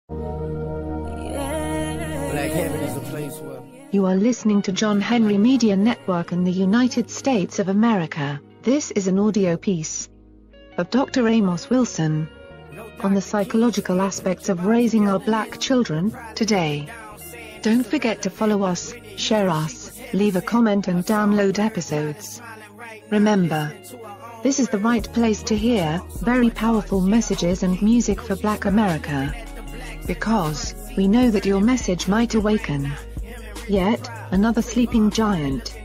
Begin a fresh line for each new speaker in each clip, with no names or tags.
Black Heaven is a place where...
You are listening to John Henry Media Network in the United States of America. This is an audio piece of Dr. Amos Wilson on the psychological aspects of raising our black children today. Don't forget to follow us, share us, leave a comment and download episodes. Remember, this is the right place to hear very powerful messages and music for Black America. Because we know that your message might awaken yet another sleeping giant.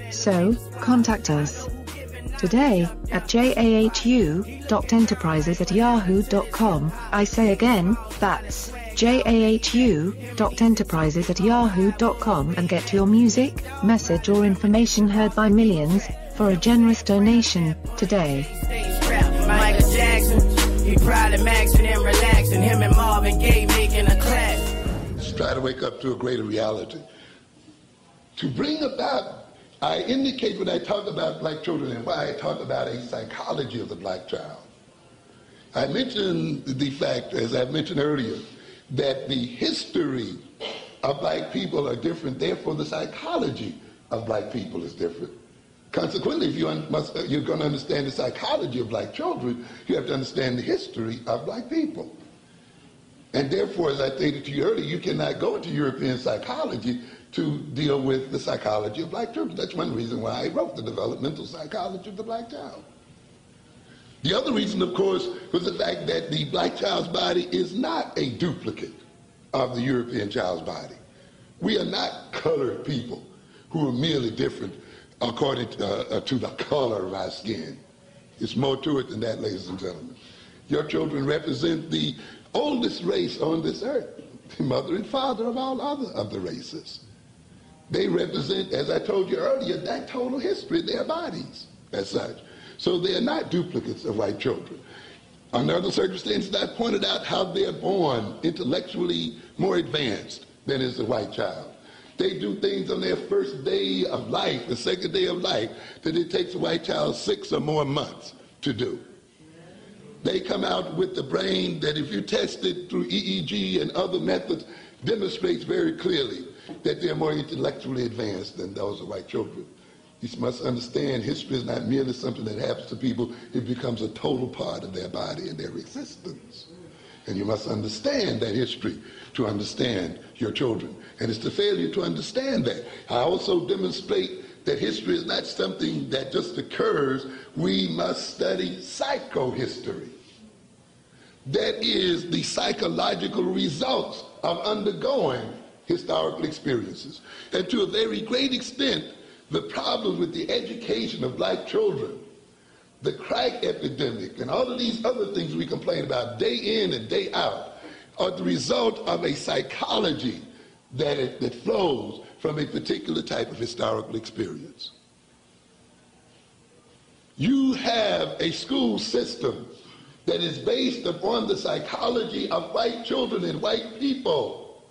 So, contact us today at jahu.enterprises@yahoo.com. I say again, that's jahu.enterprises@yahoo.com, and get your music, message or information heard by millions for a generous donation today.
Michael Jackson, he probably maxing and relaxing, him and Marvin Gaye making a class.
Let's try to wake up to a greater reality. To bring about, I indicate when I talk about black children and why I talk about a psychology of the black child. I mentioned the fact, as I mentioned earlier, that the history of black people are different, therefore the psychology of black people is different. Consequently, if you're going to understand the psychology of black children, you have to understand the history of black people. And therefore, as I stated to you earlier, you cannot go into European psychology to deal with the psychology of black children. That's one reason why I wrote the developmental psychology of the black child. The other reason, of course, was the fact that the black child's body is not a duplicate of the European child's body. We are not colored people who are merely different according to the color of our skin. It's more to it than that, ladies and gentlemen. Your children represent the oldest race on this earth, the mother and father of all other of the races. They represent, as I told you earlier, that total history, their bodies as such. So they are not duplicates of white children. Under other circumstances, I pointed out how they're born intellectually more advanced than is a white child. They do things on their first day of life, the second day of life, that it takes a white child 6 or more months to do. They come out with the brain that, if you test it through EEG and other methods, demonstrates very clearly that they're more intellectually advanced than those of white children. You must understand, history is not merely something that happens to people. It becomes a total part of their body and their existence. And you must understand that history to understand your children. And it's the failure to understand that. I also demonstrate that history is not something that just occurs. We must study psychohistory. That is the psychological results of undergoing historical experiences. And to a very great extent, the problems with the education of black children, the crack epidemic, and all of these other things we complain about day in and day out, are the result of a psychology that flows from a particular type of historical experience. You have a school system that is based upon the psychology of white children and white people.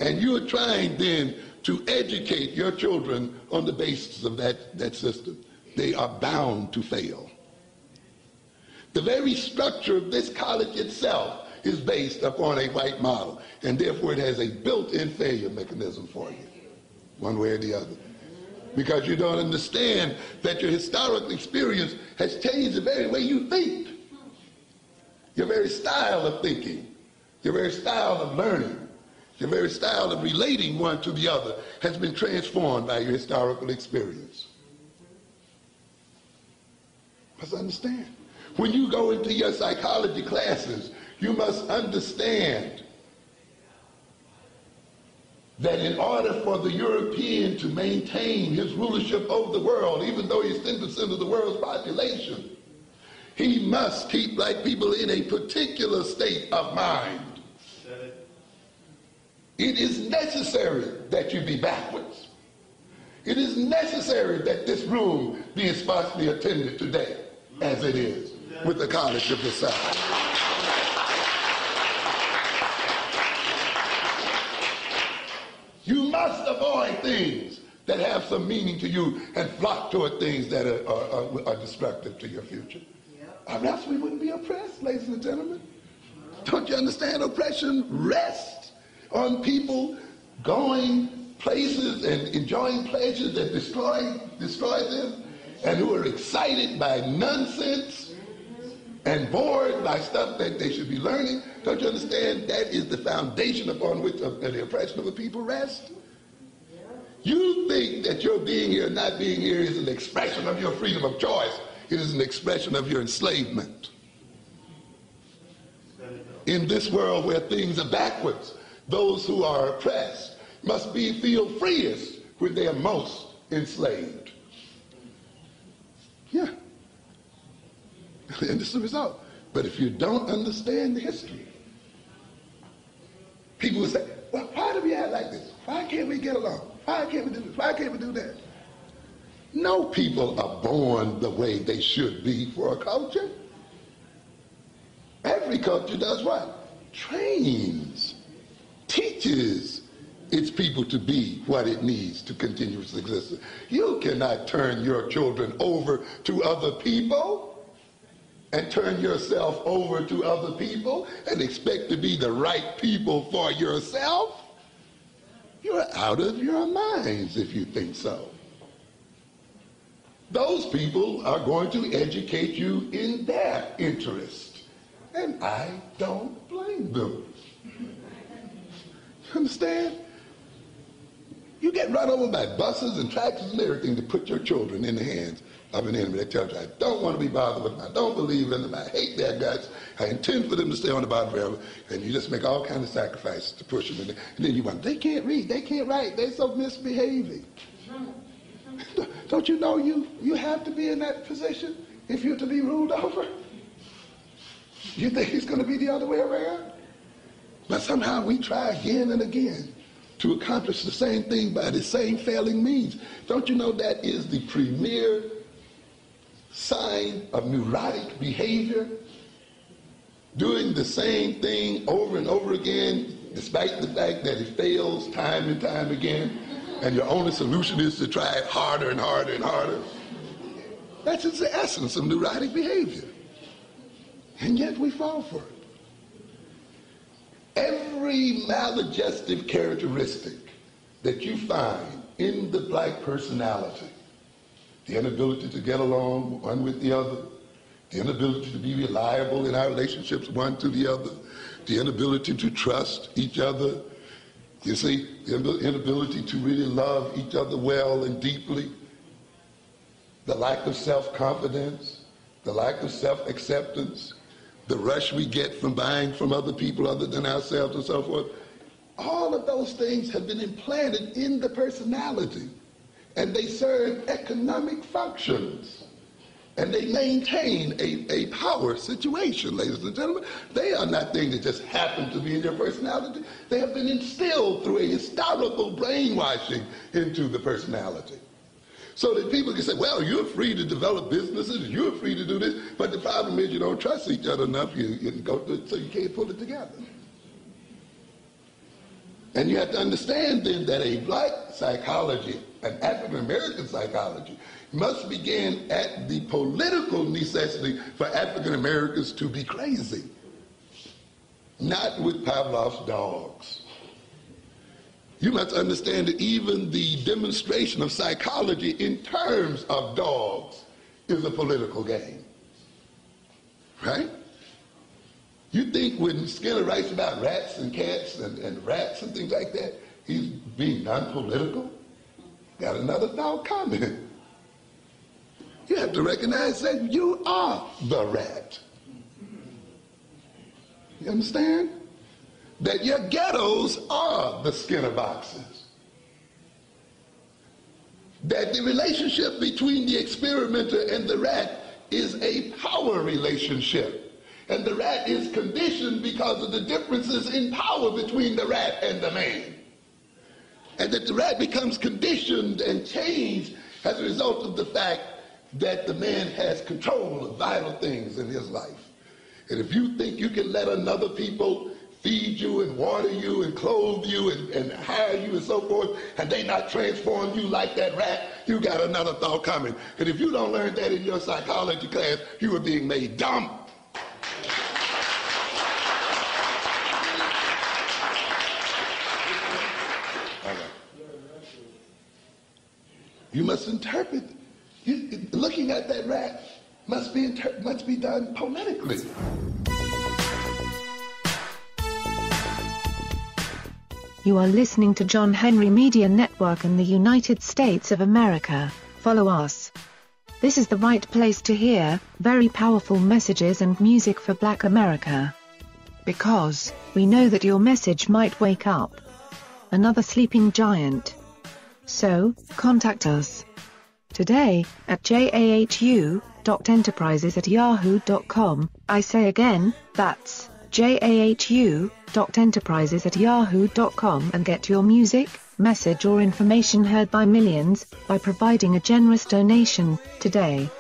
And you're trying then to educate your children on the basis of that system. They are bound to fail. The very structure of this college itself is based upon a white model, and therefore it has a built-in failure mechanism for you, one way or the other. Because you don't understand that your historical experience has changed the very way you think. Your very style of thinking, your very style of learning, your very style of relating one to the other has been transformed by your historical experience. You must understand. When you go into your psychology classes, you must understand that in order for the European to maintain his rulership over the world, even though he's 10% of the world's population, he must keep black people in a particular state of mind. It is necessary that you be backwards. It is necessary that this room be sparsely attended today, as it is with the College of the South. You must avoid things that have some meaning to you and flock toward things that are destructive to your future. Or else we wouldn't be oppressed, ladies and gentlemen. Don't you understand? Oppression rests on people going places and enjoying pleasures that destroy them, and who are excited by nonsense and bored by stuff that they should be learning. Don't you understand? That is the foundation upon which the oppression of the people rests. You think that your being here or not being here is an expression of your freedom of choice. It is an expression of your enslavement. In this world where things are backwards, those who are oppressed must feel freest when they are most enslaved. Yeah. And this is the result. But if you don't understand the history, people will say, well, why do we act like this? Why can't we get along? Why can't we do this? Why can't we do that? No people are born the way they should be for a culture. Every culture does what? Trains, teaches its people to be what it needs to continue its existence. You cannot turn your children over to other people and turn yourself over to other people and expect to be the right people for yourself. You're out of your minds if you think so. Those people are going to educate you in their interest, and I don't blame them. You understand? You get run over by buses and tractors and everything to put your children in the hands of an enemy that tells you, I don't want to be bothered with them, I don't believe in them, I hate their guts, I intend for them to stay on the bottom forever, and you just make all kinds of sacrifices to push them in there. And then you wonder, they can't read, they can't write, they're so misbehaving. Don't you know you have to be in that position if you're to be ruled over? You think it's going to be the other way around? But somehow we try again and again to accomplish the same thing by the same failing means. Don't you know that is the premier sign of neurotic behavior? Doing the same thing over and over again, despite the fact that it fails time and time again, and your only solution is to try it harder and harder and harder. That's just the essence of neurotic behavior. And yet we fall for it. Every maladjustive characteristic that you find in the black personality, the inability to get along one with the other, the inability to be reliable in our relationships one to the other, the inability to trust each other, you see, the inability to really love each other well and deeply, the lack of self-confidence, the lack of self-acceptance, the rush we get from buying from other people other than ourselves and so forth. All of those things have been implanted in the personality, and they serve economic functions, and they maintain a power situation, ladies and gentlemen. They are not things that just happen to be in your personality. They have been instilled through a historical brainwashing into the personality. So that people can say, well, you're free to develop businesses, you're free to do this, but the problem is you don't trust each other enough, you go through it, so you can't pull it together. And you have to understand then that a black psychology, an African American psychology, must begin at the political necessity for African Americans to be crazy, not with Pavlov's dogs. You must understand that even the demonstration of psychology in terms of dogs is a political game, right? You think when Skinner writes about rats and cats and rats and things like that, he's being non-political? Got another thought comment. You have to recognize that you are the rat. You understand? That your ghettos are the Skinner boxes. That the relationship between the experimenter and the rat is a power relationship. And the rat is conditioned because of the differences in power between the rat and the man. And that the rat becomes conditioned and changed as a result of the fact that the man has control of vital things in his life. And if you think you can let another people feed you and water you and clothe you and hire you and so forth, and they not transform you like that rat, you got another thought coming. And if you don't learn that in your psychology class, you are being made dumb. You must interpret. Looking at that rap must be done poetically.
You are listening to John Henry Media Network in the United States of America. Follow us. This is the right place to hear very powerful messages and music for Black America. Because we know that your message might wake up another sleeping giant. So, contact us today at jahu.enterprises@yahoo.com. I say again, that's jahu.enterprises@yahoo.com, and get your music, message or information heard by millions by providing a generous donation today.